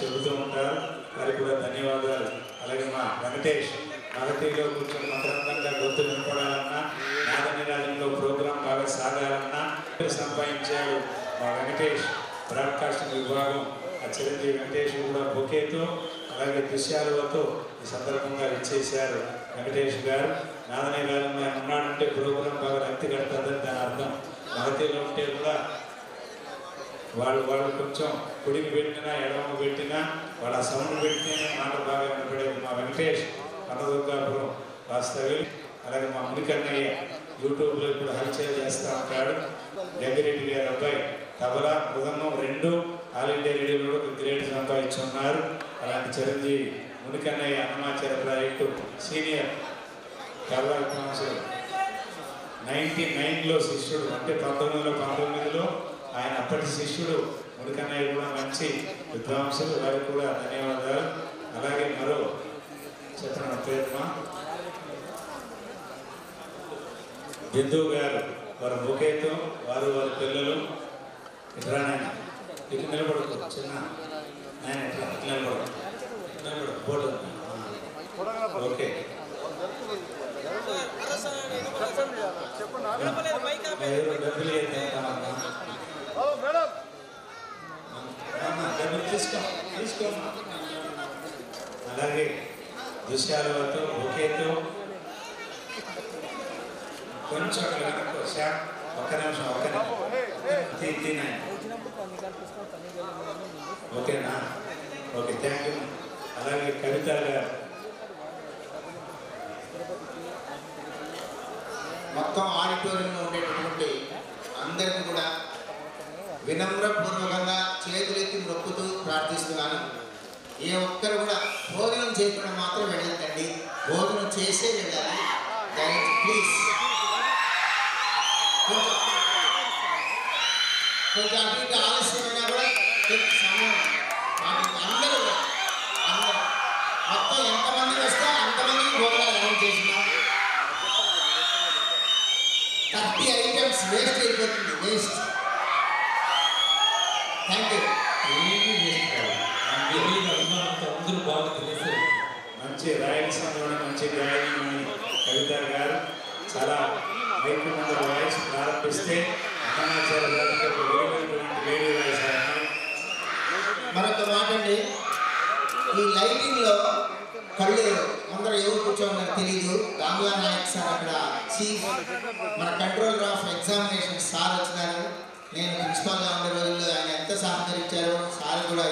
చెబుతూ ఉంటారు. వారికి కూడా ధన్యవాదాలు. అలాగే మా వెంకటేష్ మగతిలో కూర్చొని మకరందంగా గొంతు వినపడాలన్నా, నాదనిరాజంలో ప్రోగ్రాం బాగా సాగాలన్నా సంపాదించాడు మా వెంకటేష్. బ్రాడ్కాస్టింగ్ విభాగం ఆ చిరంజీవి వెంకటేష్ కూడా బొకేతో అలాగే దృశ్యాలతో ఈ సందర్భంగా ఇచ్చేశారు వెంకటేష్ గారు. నాదనిరాజంలో ఆయన ఉన్నాడంటే ప్రోగ్రాం బాగా రక్తి కడుతుందని దాని అర్థం. మగతిలో ఉంటే కూడా వాళ్ళు కొంచెం కుడికి పెట్టినా ఎడమ పెట్టినా వాళ్ళ సౌండ్ పెట్టినే మాట బాగా వినపడేది. మా వెంకటేష్ కన్నదుర్గాపురం వాస్తవ్యులు. అలాగే మా మునికన్నయ్య యూట్యూబ్లో ఇప్పుడు హల్చల్ చేస్తూ ఉంటాడు. జగ్గిరెడ్డి గారి అబ్బాయి తబలా మృదంగం 2 ఆల్ ఇండియా రేడియోలో ఒక గ్రేడ్ సంపాదించున్నారు. అలాంటి Chiranjeevi Munikannaiah Annamacharya project senior tabla council 99లో శిష్యుడు, అంటే 1919లో ఆయన అప్పటి శిష్యుడు మునికన్నయ్య కూడా మంచి విద్వాంసులు. వారికి కూడా ధన్యవాదాలు. అలాగే మరో చెప్పిన పేరుమా బిందు గారు వారి బొకేతో వారి పిల్లలు ఇట్లా ఇటు నిలబడుకో చిన్న ఆయన ఇట్లా నిలబడు ఫోటో ఓకే. డబ్బులు తీసుకో. అలాగే దృశ్యాలతో బొకేతో కొంచెం ఒక్క నిమిషం ఓకేనా? Okay, thank you. అలాగే కవిత గారు మొత్తం ఆడిటోరియంలో ఉండేటటువంటి అందరికీ కూడా వినమ్రపూర్వకంగా చేతులెత్తి మొక్కుతూ ప్రార్థిస్తున్నాను. ఏ ఒక్కరు కూడా భోజనం చేయకుండా మాత్రం వెళ్ళకండి, భోజనం చేసే వెళ్ళాలి. ప్లీజ్ కొంచెం అటు ఇటు ఆలస్యమైనా కూడా సమయం అందరూ మొత్తం ఎంతమంది వస్తే అంతమందికి భోజనాలు అనౌన్స్ చేసినాం. 30 ఐటమ్స్ వేస్ట్ అయిపోతుంది, వేస్ట్. Thank you. అందరూ బాగా తెలిసి మంచి రాయలసీమలో మంచి గాయని కవిత గారు చాలా మైకు ముందు వాయిస్ ప్రారంభిస్తే మరొక మాట అండి, ఈ లైటింగ్లో కళ్ళు అందరూ ఎవరు కూర్చోమని తెలియదు. రామ్లా నాయక్ సార్ అక్కడ చీఫ్, మన కంట్రోలర్ ఆఫ్ ఎగ్జామినేషన్ సార్ వచ్చినారు. నేను ప్రిన్సిపాల్గా ఉండే రోజుల్లో ఆయన ఎంత సహకరించారో సార్ కూడా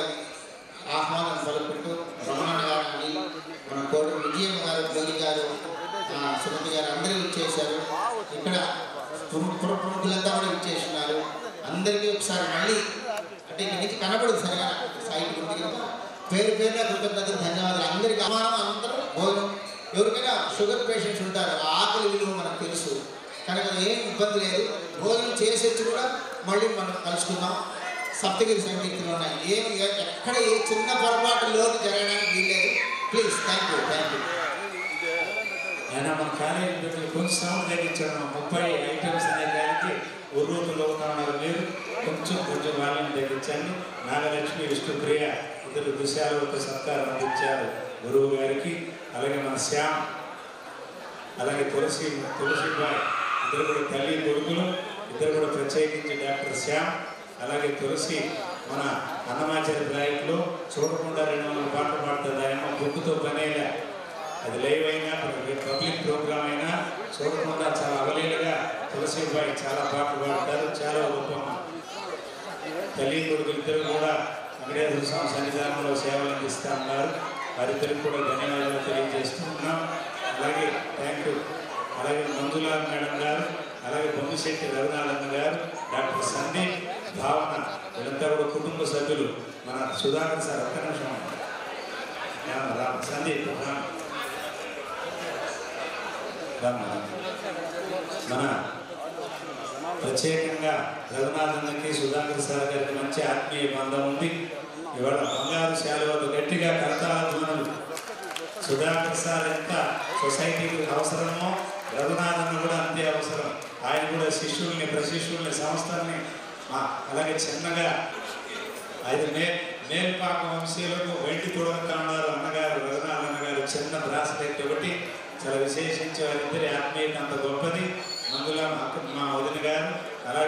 ఆహ్వానం పలుకుంటూ రమణ గారు, మన కోటి విజయమ్మ గారు, గౌరి గారు, సుమతి గారు అందరూ ఇచ్చేశారు. ఇక్కడ ప్రముఖులంతా కూడా ఇచ్చేస్తున్నారు. అందరికీ ఒకసారి మళ్ళీ అంటే ఇంటికి కనపడదు సరిగా సైట్ ఉంది కనుక పేరు పేరుగా కృతజ్ఞతలు, ధన్యవాదాలు. అందరికీ అమానం అందరూ భోజనం. ఎవరికైనా షుగర్ పేషెంట్స్ ఉంటారు, ఆకలి విలువ మనకు తెలుసు కనుక ఏం ఇబ్బంది లేదు. భోజనం చేసేసి కూడా మళ్ళీ మనం కలుసుకుందాం. సప్తగిరి సంగీతంలో ఉన్నాయి. ఎక్కడ ఏ చిన్న పొరపాటు లోటు జరగడానికి వీల్లేదు. ప్లీజ్. Thank you. ఆయన మన కాలేజీ బిడ్డలు కొంచెం సౌండ్ తగ్గించాడు. 30 ఐటమ్స్ అనే దానికి ఉర్రూతులో ఉన్నారు మీరు కొంచెం వాళ్ళని తగ్గించండి. నాగలక్ష్మి, విష్ణుప్రియ ఇద్దరు దృశ్యాలతో సత్కారం అందించారు గురువు గారికి. అలాగే మన శ్యామ్, అలాగే తులసిబాయ్ ఇద్దరు కూడా తల్లి కొడుకులు, ఇద్దరు కూడా ప్రత్యేకించి డాక్టర్ శ్యామ్. అలాగే తులసి మన అన్నమాచార్య ప్రాజెక్టులో చూడకుండా 200 పాటలు పాడుతుంది. ఆయన బుక్కుతో పనేలా అది లైవ్ అయినా పబ్లిక్ ప్రోగ్రామ్ అయినా చూడకుండా చాలా అవలీలుగా తులసిబాయి చాలా పాటలు పాడతారు. చాలా గొప్పమ్మ. తల్లి కొడుకు ఇద్దరు కూడా వెంకటేశ్వర స్వామి సన్నిధానంలో సేవలు అందిస్తూ ఉన్నారు. వారిద్దరికి కూడా ధన్యవాదాలు తెలియజేస్తున్నాం. అలాగే థ్యాంక్ యూ. అలాగే మంజులాల్ మేడం గారు, అలాగే బొమ్మిశెట్టి రఘునాథన్ గారు, డాక్టర్ సందీప్, భావన వీళ్ళంతా కూడా కుటుంబ సభ్యులు. మన సుధాకర్ సార్ ఒక్క నిమిషం సందీప్ మన ప్రత్యేకంగా రఘునాథన్కి సుధాకర్ సార్ గారికి మంచి ఆత్మీయ బంధం ఉంది. ఇవాళ బంగారు శాలువతో గట్టిగా కర్తాలను సుధాకర్ సార్ ఎంత సొసైటీకి అవసరమో రఘునాథన్ కూడా అంతే అవసరం. ఆయన కూడా శిష్యుల్ని, ప్రశిష్యుల్ని, సంస్థల్ని అలాగే చిన్నగా మేల్పాక వంశీయులకు వెండి తోడక ఉన్నారు అన్నగారు రఘునాథ్ అన్నగారు చిన్న బ్రాస్లెట్ ఒకటి చాలా విశేషించి వారిద్దరి ఆత్మీయత అంత గొప్పది. అందులో మా వదిన గారు